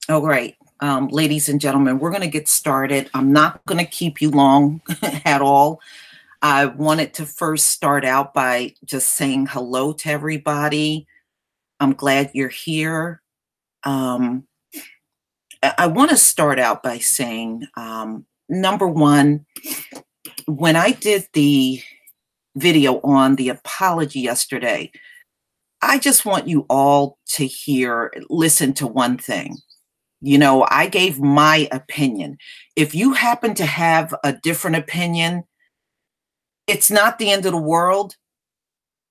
All right, ladies and gentlemen, we're going to get started. I'm not going to keep you long at all. I wanted to first start out by just saying hello to everybody. I'm glad you're here. Um, I want to start out by saying, number one, when I did the video on the apology yesterday, I just want you all to listen to one thing. You know, I gave my opinion. If you happen to have a different opinion, it's not the end of the world.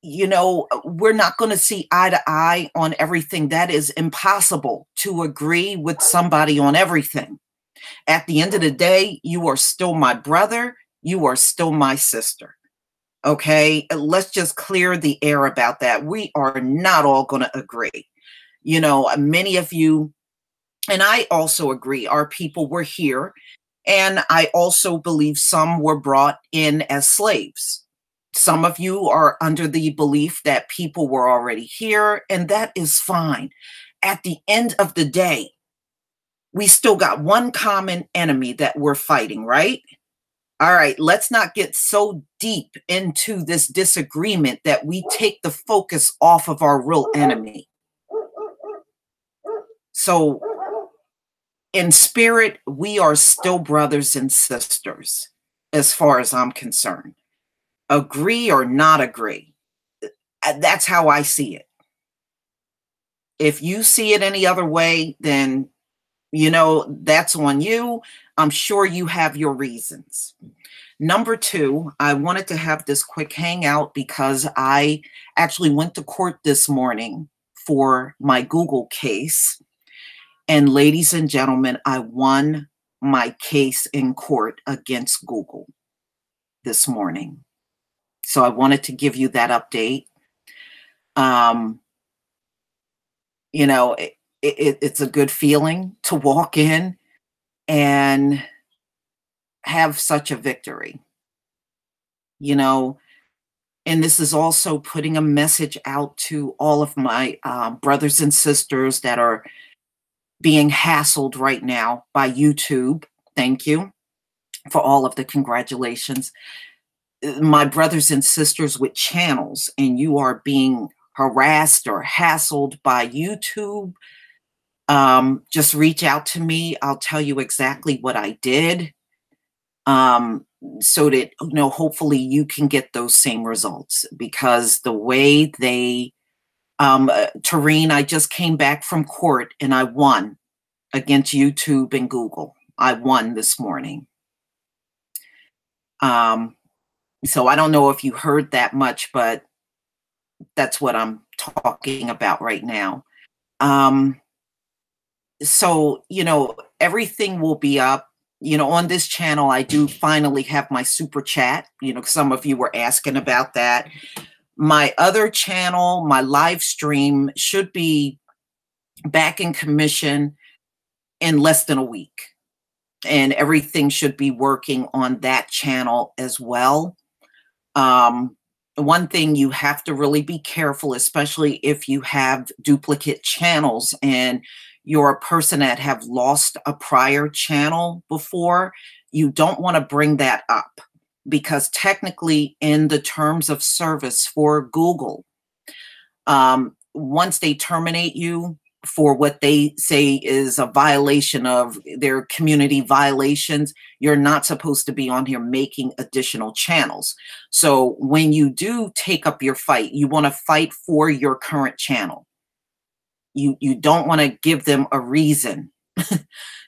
You know, we're not going to see eye to eye on everything. That is impossible to agree with somebody on everything. At the end of the day, you are still my brother. You are still my sister. Okay. Let's just clear the air about that. We are not all going to agree. You know, many of you, and I also agree, our people were here. And I also believe some were brought in as slaves. Some of you are under the belief that people were already here, and that is fine. At the end of the day, we still got one common enemy that we're fighting, right? All right, let's not get so deep into this disagreement that we take the focus off of our real enemy. So, in spirit, we are still brothers and sisters, as far as I'm concerned. Agree or not agree, that's how I see it. If you see it any other way, then, that's on you. I'm sure you have your reasons. Number two, I wanted to have this quick hangout because I actually went to court this morning for my Google case. And ladies and gentlemen, I won my case in court against Google this morning. So I wanted to give you that update. Um, it's a good feeling to walk in and have such a victory, you know, and this is also putting a message out to all of my brothers and sisters that are being hassled right now by YouTube. Thank you for all of the congratulations. My brothers and sisters with channels, and you are being harassed or hassled by YouTube, just reach out to me. I'll tell you exactly what I did, so that, hopefully you can get those same results, because the way they, Tareen, I just came back from court and I won against YouTube and Google. I won this morning. So I don't know if you heard that much, but that's what I'm talking about right now. So, everything will be up. On this channel, I do finally have my super chat. Some of you were asking about that. My other channel, my live stream, should be back in commission in less than a week. And everything should be working on that channel as well. One thing you have to really be careful, especially if you have duplicate channels and you're a person that have lost a prior channel before, you don't want to bring that up, because technically in the terms of service for Google, once they terminate you for what they say is a violation of their community violations, you're not supposed to be on here making additional channels. So when you do take up your fight, you want to fight for your current channel. You don't want to give them a reason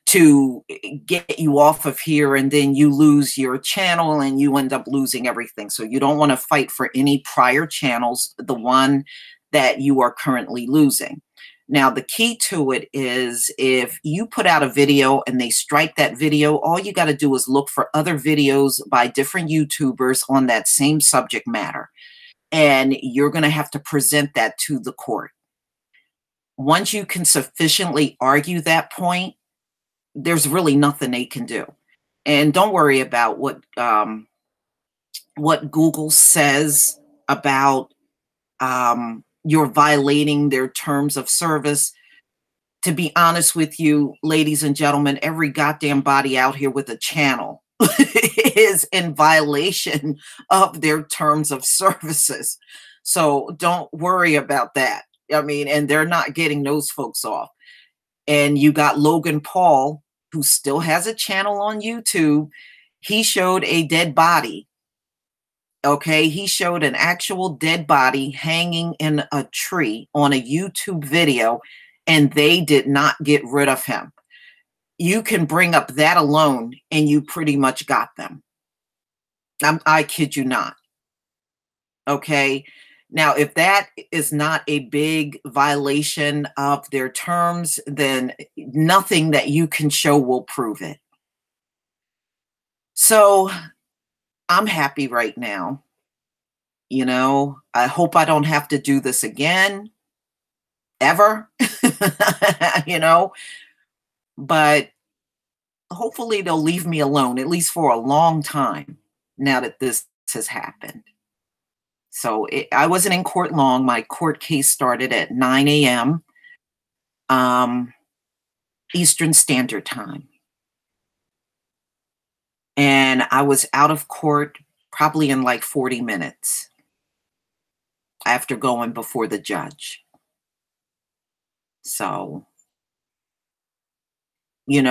to get you off of here, and then you lose your channel and you end up losing everything. So you don't want to fight for any prior channels, the one that you are currently losing. Now, the key to it is, if you put out a video and they strike that video, all you got to do is look for other videos by different YouTubers on that same subject matter. And you're going to have to present that to the court. Once you can sufficiently argue that point, there's really nothing they can do. And don't worry about what Google says about you're violating their terms of service. To be honest with you, ladies and gentlemen, every goddamn body out here with a channel is in violation of their terms of services. So don't worry about that. I mean, and they're not getting those folks off. And you got Logan Paul, who still has a channel on YouTube. He showed a dead body. Okay, he showed an actual dead body hanging in a tree on a YouTube video, and they did not get rid of him. You can bring up that alone, and you pretty much got them. I kid you not. Okay. Now, if that is not a big violation of their terms, then nothing that you can show will prove it. So I'm happy right now. I hope I don't have to do this again, ever, but hopefully they'll leave me alone, at least for a long time, now that this has happened. So I wasn't in court long. My court case started at 9 a.m. Eastern Standard Time. And I was out of court probably in like 40 minutes after going before the judge. So, you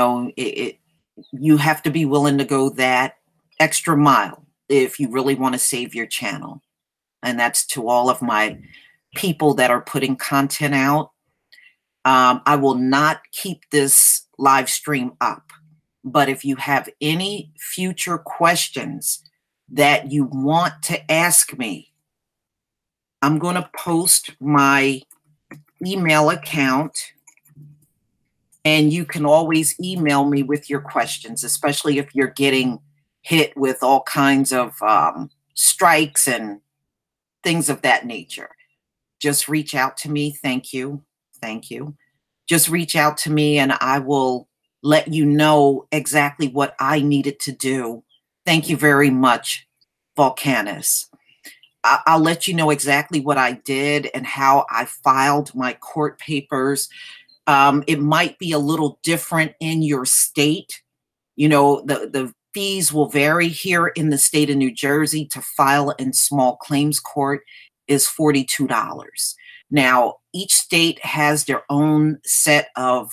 have to be willing to go that extra mile if you really want to save your channel. And that's to all of my people that are putting content out. I will not keep this live stream up, but if you have any future questions that you want to ask me, I'm going to post my email account, and you can always email me with your questions, especially if you're getting hit with all kinds of strikes and things of that nature. Just reach out to me. Thank you. Thank you. Just reach out to me and I will let you know exactly what I needed to do. Thank you very much, Volcanus. I'll let you know exactly what I did and how I filed my court papers. It might be a little different in your state. The fees will vary. Here in the state of New Jersey, to file in small claims court is $42. Now, each state has their own set of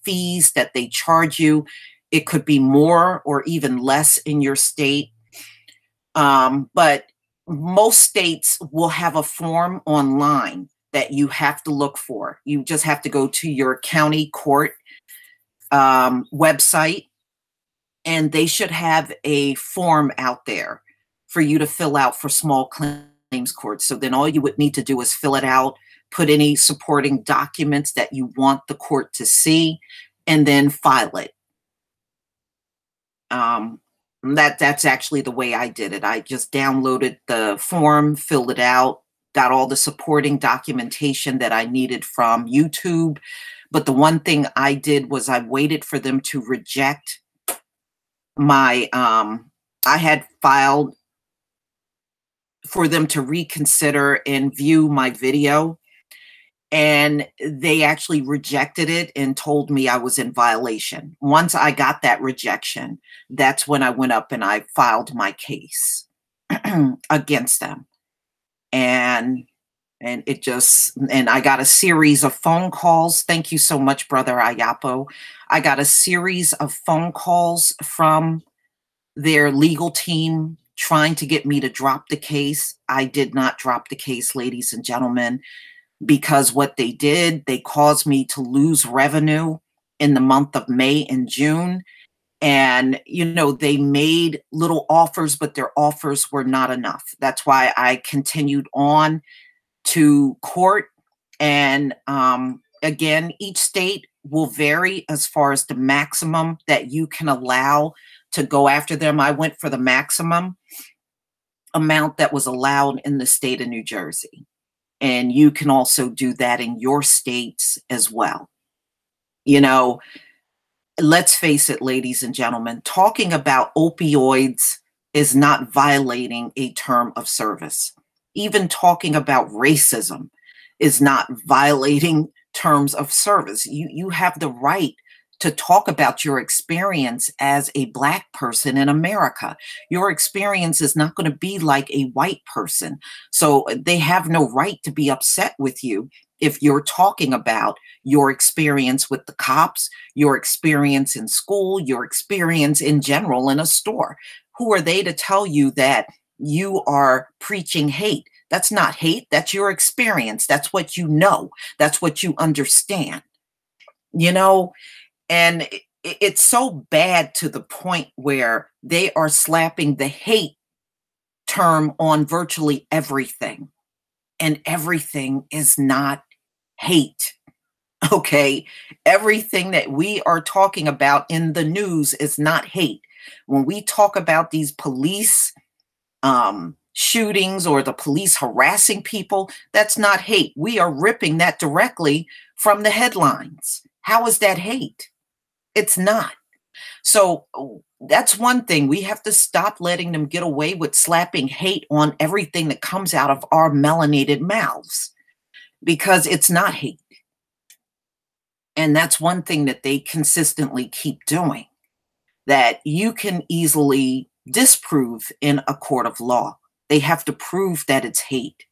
fees that they charge you. It could be more or even less in your state. But most states will have a form online that you have to look for. You just have to go to your county court website, and they should have a form out there for you to fill out for small claims court. So then all you would need to do is fill it out, put any supporting documents that you want the court to see, and then file it. That's actually the way I did it. I just downloaded the form, filled it out, got all the supporting documentation that I needed from YouTube. But the one thing I did was I waited for them to reject my, I had filed for them to reconsider and view my video, and they actually rejected it and told me I was in violation. Once I got that rejection, that's when I went up and I filed my case against them. And I got a series of phone calls. Thank you so much, Brother Ayapo. I got a series of phone calls from their legal team trying to get me to drop the case. I did not drop the case, ladies and gentlemen, because what they did, they caused me to lose revenue in the month of May and June. And, they made little offers, but their offers were not enough. That's why I continued on to court. And again, each state will vary as far as the maximum that you can allow to go after them. I went for the maximum amount that was allowed in the state of New Jersey. And you can also do that in your states as well. Let's face it, ladies and gentlemen, talking about opioids is not violating a term of service. Even talking about racism is not violating terms of service. You have the right to talk about your experience as a Black person in America. Your experience is not going to be like a white person. So they have no right to be upset with you if you're talking about your experience with the cops, your experience in school, your experience in general in a store. Who are they to tell you that you are preaching hate? That's not hate. That's your experience. That's what you know. That's what you understand. And it's so bad to the point where they are slapping the hate term on virtually everything. And everything is not hate. Okay? Everything that we are talking about in the news is not hate. When we talk about these police shootings or the police harassing people, that's not hate. We are ripping that directly from the headlines. How is that hate? It's not. So that's one thing. We have to stop letting them get away with slapping hate on everything that comes out of our melanated mouths, because it's not hate. And that's one thing that they consistently keep doing. that you can easily disprove in a court of law. They have to prove that it's hate.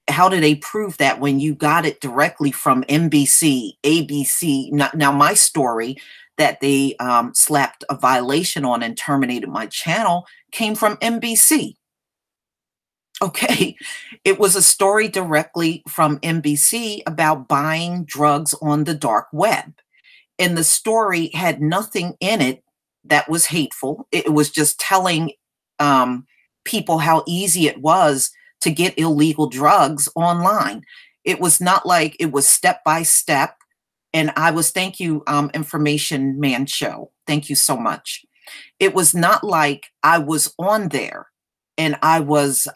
How do they prove that when you got it directly from NBC, ABC? Now my story that they slapped a violation on and terminated my channel came from NBC. Okay, it was a story directly from NBC about buying drugs on the dark web. And the story had nothing in it that was hateful. It was just telling people how easy it was to get illegal drugs online. It was not like it was step by step. And I was, thank you, Information Man Show. Thank you so much. It was not like I was on there and I was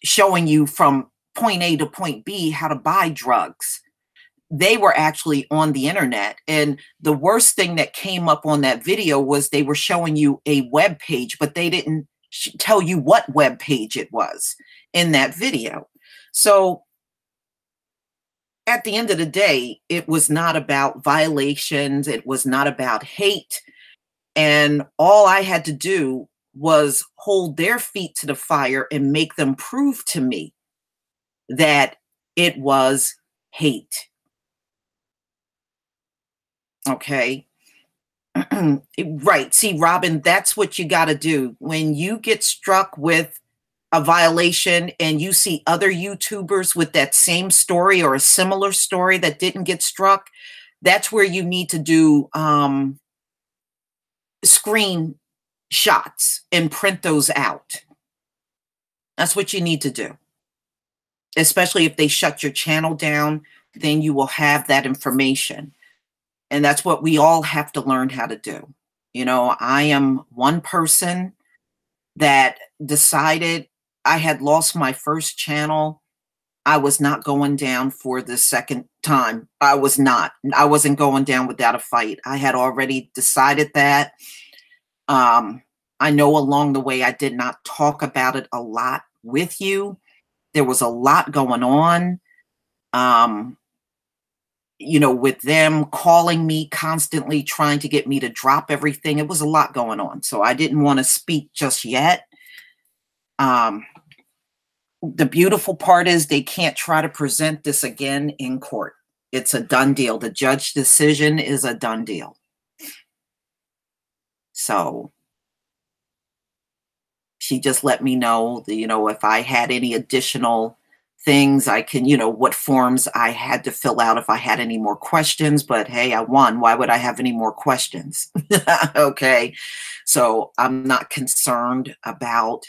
showing you from point A to point B how to buy drugs. They were actually on the internet. And the worst thing that came up on that video was they were showing you a web page, but they didn't tell you what web page it was in that video. So at the end of the day, it was not about violations. It was not about hate. And all I had to do was hold their feet to the fire and make them prove to me that it was hate. Okay. Right. See, Robin, that's what you got to do. When you get struck with a violation and you see other YouTubers with that same story or a similar story that didn't get struck, that's where you need to do screen shots and print those out. That's what you need to do. Especially if they shut your channel down, then you will have that information. And that's what we all have to learn how to do. You know, I am one person that decided I had lost my first channel. I was not going down for the second time. I wasn't going down without a fight. I had already decided that. I know along the way I did not talk about it a lot with you. There was a lot going on. You know, with them calling me constantly, trying to get me to drop everything. It was a lot going on. So I didn't want to speak just yet. The beautiful part is they can't try to present this again in court. It's a done deal. The judge decision is a done deal. So she just let me know that, you know, if I had any additional things I can, you know, what forms I had to fill out if I had any more questions. But hey, I won. Why would I have any more questions? Okay. So I'm not concerned about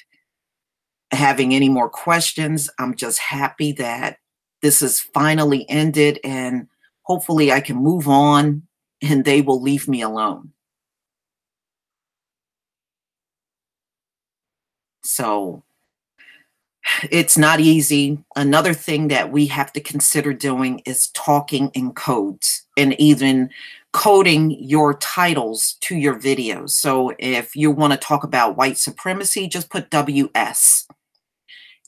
having any more questions. I'm just happy that this is finally ended and hopefully I can move on and they will leave me alone. So it's not easy. Another thing that we have to consider doing is talking in codes and even coding your titles to your videos. So if you want to talk about white supremacy, just put WS.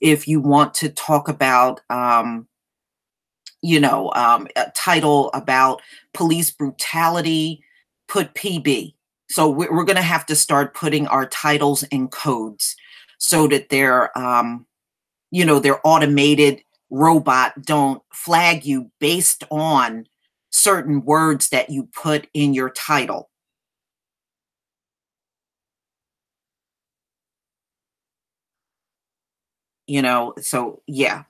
If you want to talk about, you know, a title about police brutality, put PB. So we're going to have to start putting our titles in codes so that they're, you know, their automated robot don't flag you based on certain words that you put in your title. You know, so yeah,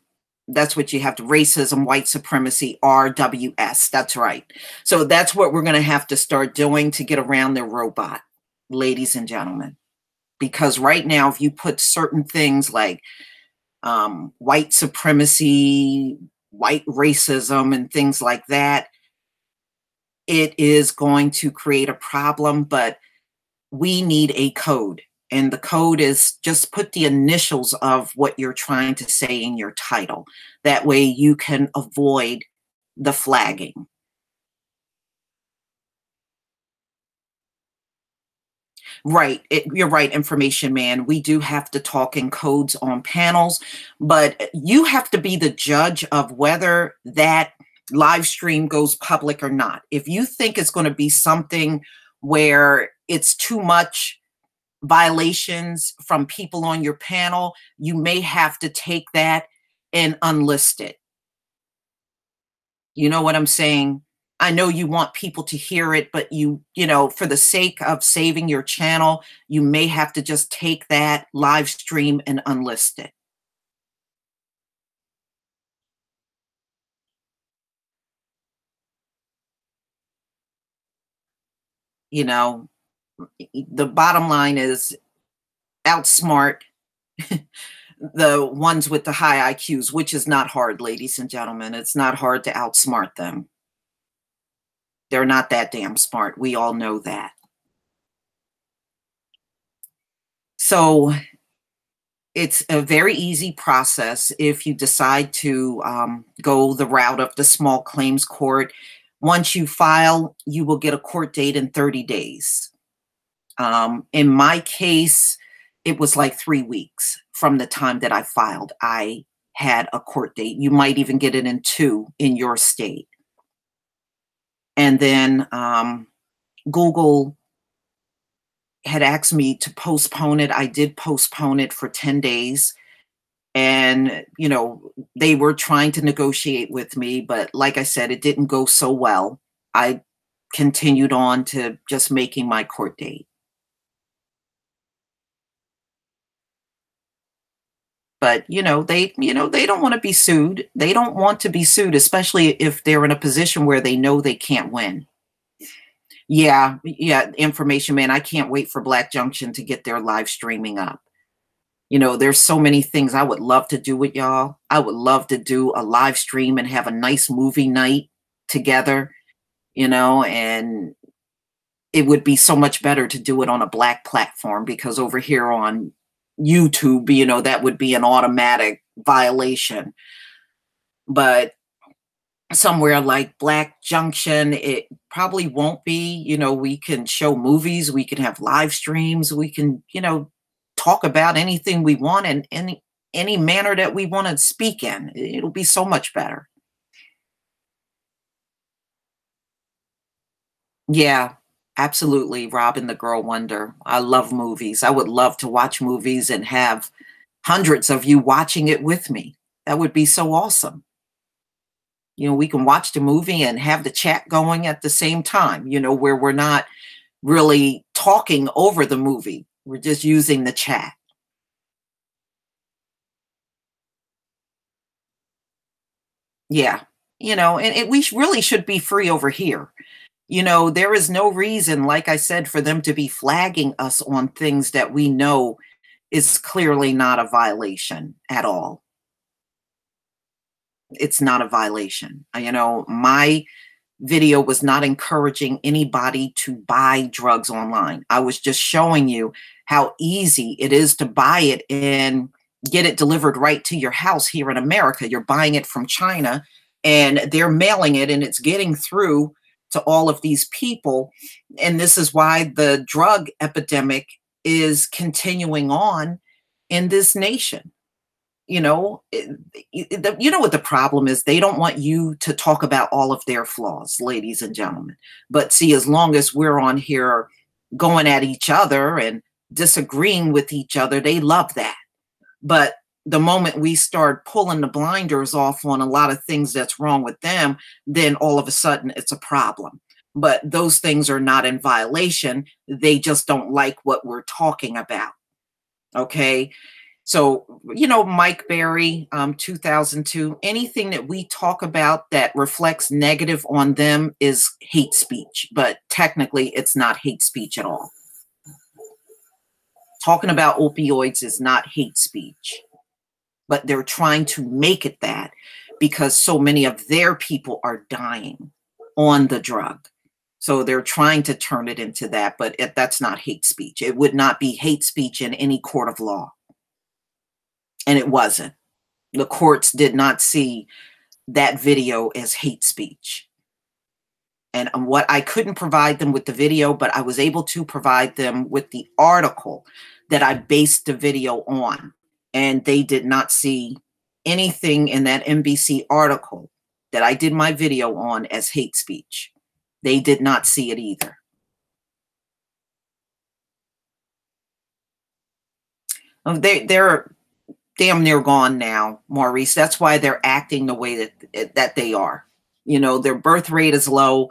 that's what you have to, racism, white supremacy, RWS. That's right. So that's what we're going to have to start doing to get around their robot, ladies and gentlemen. Because right now, if you put certain things like white supremacy, white racism, and things like that, it is going to create a problem, but we need a code. And the code is just put the initials of what you're trying to say in your title. That way you can avoid the flagging. Right. You're right, Information Man. We do have to talk in codes on panels, but you have to be the judge of whether that live stream goes public or not. If you think it's going to be something where it's too much violations from people on your panel, you may have to take that and unlist it. You know what I'm saying? I know you want people to hear it, but you know, for the sake of saving your channel, you may have to just take that live stream and unlist it. You know, the bottom line is outsmart the ones with the high IQs, which is not hard, ladies and gentlemen. It's not hard to outsmart them. They're not that damn smart. We all know that. So it's a very easy process if you decide to go the route of the small claims court. Once you file, you will get a court date in 30 days. In my case, it was like 3 weeks from the time that I filed. I had a court date. You might even get it in 2 in your state. And then Google had asked me to postpone it. I did postpone it for 10 days. And, you know, they were trying to negotiate with me, but like I said, it didn't go so well. I continued on to just making my court date. But, they don't want to be sued. They don't want to be sued, especially if they're in a position where they know they can't win. Yeah, Information Man. I can't wait for Black Junction to get their live streaming up. You know, there's so many things I would love to do with y'all. I would love to do a live stream and have a nice movie night together, and it would be so much better to do it on a Black platform, because over here on YouTube, that would be an automatic violation. But somewhere like Black Junction, it probably won't be. We can show movies, we can have live streams, we can, talk about anything we want in any manner that we want to speak in. It'll be so much better. Yeah, absolutely. Robin the Girl Wonder. I love movies. I would love to watch movies and have hundreds of you watching it with me. That would be so awesome. We can watch the movie and have the chat going at the same time, where we're not really talking over the movie. We're just using the chat. Yeah. We really should be free over here. There is no reason, like I said, for them to be flagging us on things that we know is clearly not a violation at all. It's not a violation. My video was not encouraging anybody to buy drugs online. I was just showing you how easy it is to buy it and get it delivered right to your house here in America. You're buying it from China and they're mailing it, and it's getting through to all of these people. And this is why the drug epidemic is continuing on in this nation. You know what the problem is? They don't want you to talk about all of their flaws, ladies and gentlemen. But see, as long as we're on here going at each other and disagreeing with each other, they love that. But the moment we start pulling the blinders off on a lot of things that's wrong with them, then all of a sudden it's a problem. But those things are not in violation. They just don't like what we're talking about. Okay. So, Mike Berry, 2002, anything that we talk about that reflects negative on them is hate speech, but technically it's not hate speech at all. Talking about opioids is not hate speech, but they're trying to make it that because so many of their people are dying on the drug. So they're trying to turn it into that, but that's not hate speech. It would not be hate speech in any court of law. And it wasn't. The courts did not see that video as hate speech. And what I couldn't provide them with the video, but I was able to provide them with the article that I based the video on. And they did not see anything in that NBC article that I did my video on as hate speech. They did not see it either. They're damn near gone now, Maurice. That's why they're acting the way that they are. You know, their birth rate is low.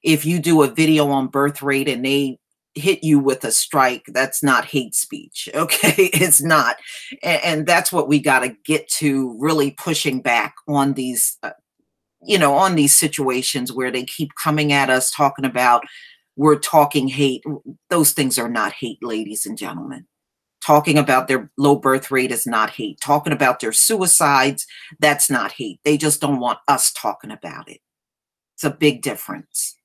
If you do a video on birth rate and they hit you with a strike, that's not hate speech. Okay, it's not. And that's what we got to get to, really pushing back on these on these situations where they keep coming at us talking about we're talking hate. Those things are not hate, ladies and gentlemen. Talking about their low birth rate is not hate. Talking about their suicides, that's not hate. They just don't want us talking about it. It's a big difference.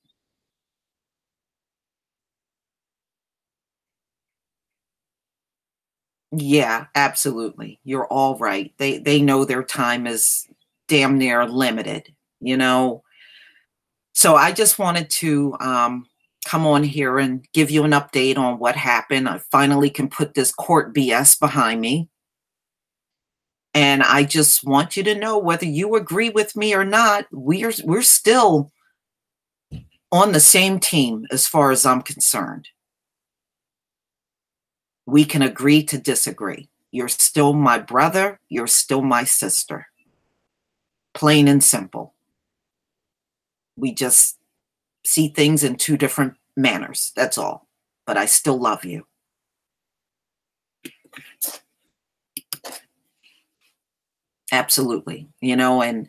Yeah, absolutely. You're all right. They know their time is damn near limited, you know. So I just wanted to come on here and give you an update on what happened. I finally can put this court BS behind me. And I just want you to know, whether you agree with me or not, we're still on the same team as far as I'm concerned. We can agree to disagree. You're still my brother, you're still my sister. Plain and simple. We just see things in two different manners. That's all. But I still love you. Absolutely. You know, and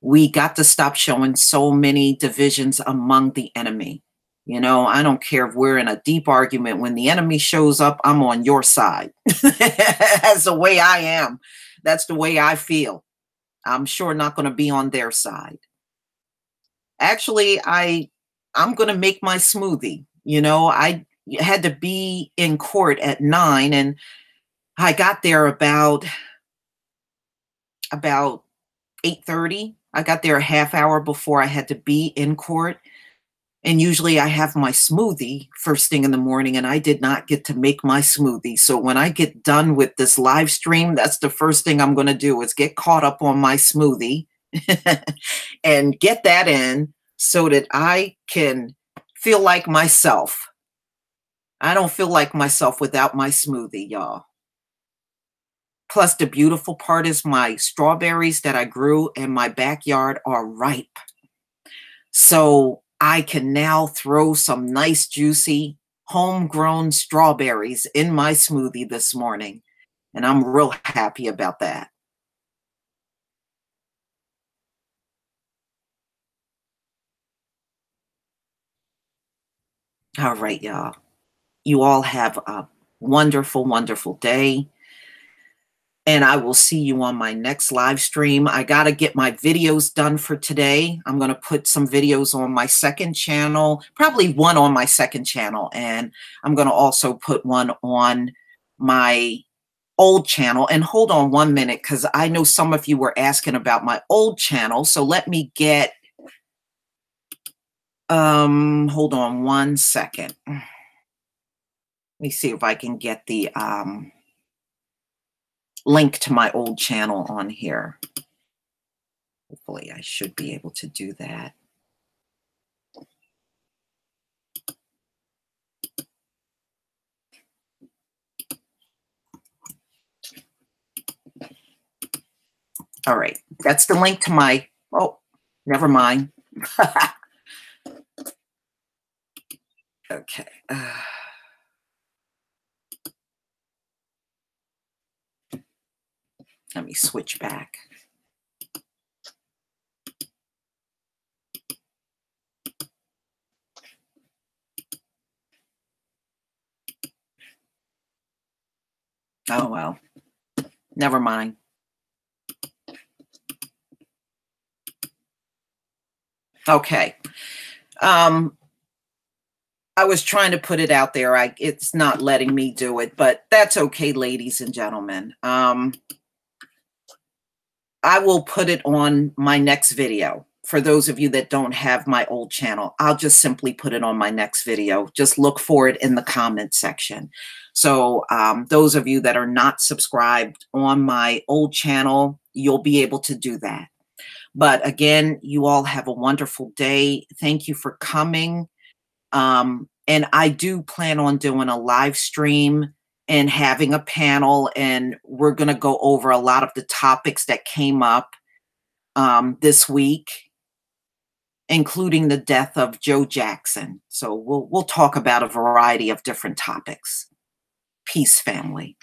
we got to stop showing so many divisions among the enemy. You know, I don't care if we're in a deep argument. When the enemy shows up, I'm on your side. That's the way I am. That's the way I feel. I'm sure not going to be on their side. Actually, I'm going to make my smoothie. You know, I had to be in court at 9, and I got there about 8:30. I got there a half hour before I had to be in court. And usually I have my smoothie first thing in the morning, and I did not get to make my smoothie. So when I get done with this live stream, that's the first thing I'm going to do, is get caught up on my smoothie and get that in so that I can feel like myself. I don't feel like myself without my smoothie, y'all. Plus, the beautiful part is my strawberries that I grew in my backyard are ripe. So I can now throw some nice, juicy, homegrown strawberries in my smoothie this morning. And I'm real happy about that. All right, y'all. You all have a wonderful, wonderful day. And I will see you on my next live stream. I got to get my videos done for today. I'm going to put some videos on my second channel, probably one on my second channel. And I'm going to also put one on my old channel. And hold on 1 minute, because I know some of you were asking about my old channel. So let me get, hold on 1 second. Let me see if I can get the, link to my old channel on here. Hopefully I should be able to do that. All right, that's the link to my, oh, never mind. Okay. Let me switch back. Oh, well, never mind. Okay. I was trying to put it out there. It's not letting me do it, but that's okay, ladies and gentlemen. I will put it on my next video. For those of you that don't have my old channel, I'll just simply put it on my next video. Just look for it in the comment section. So those of you that are not subscribed on my old channel, you'll be able to do that. But again, you all have a wonderful day. Thank you for coming. And I do plan on doing a live stream and having a panel, and we're going to go over a lot of the topics that came up this week, including the death of Joe Jackson. So we'll talk about a variety of different topics. Peace, family.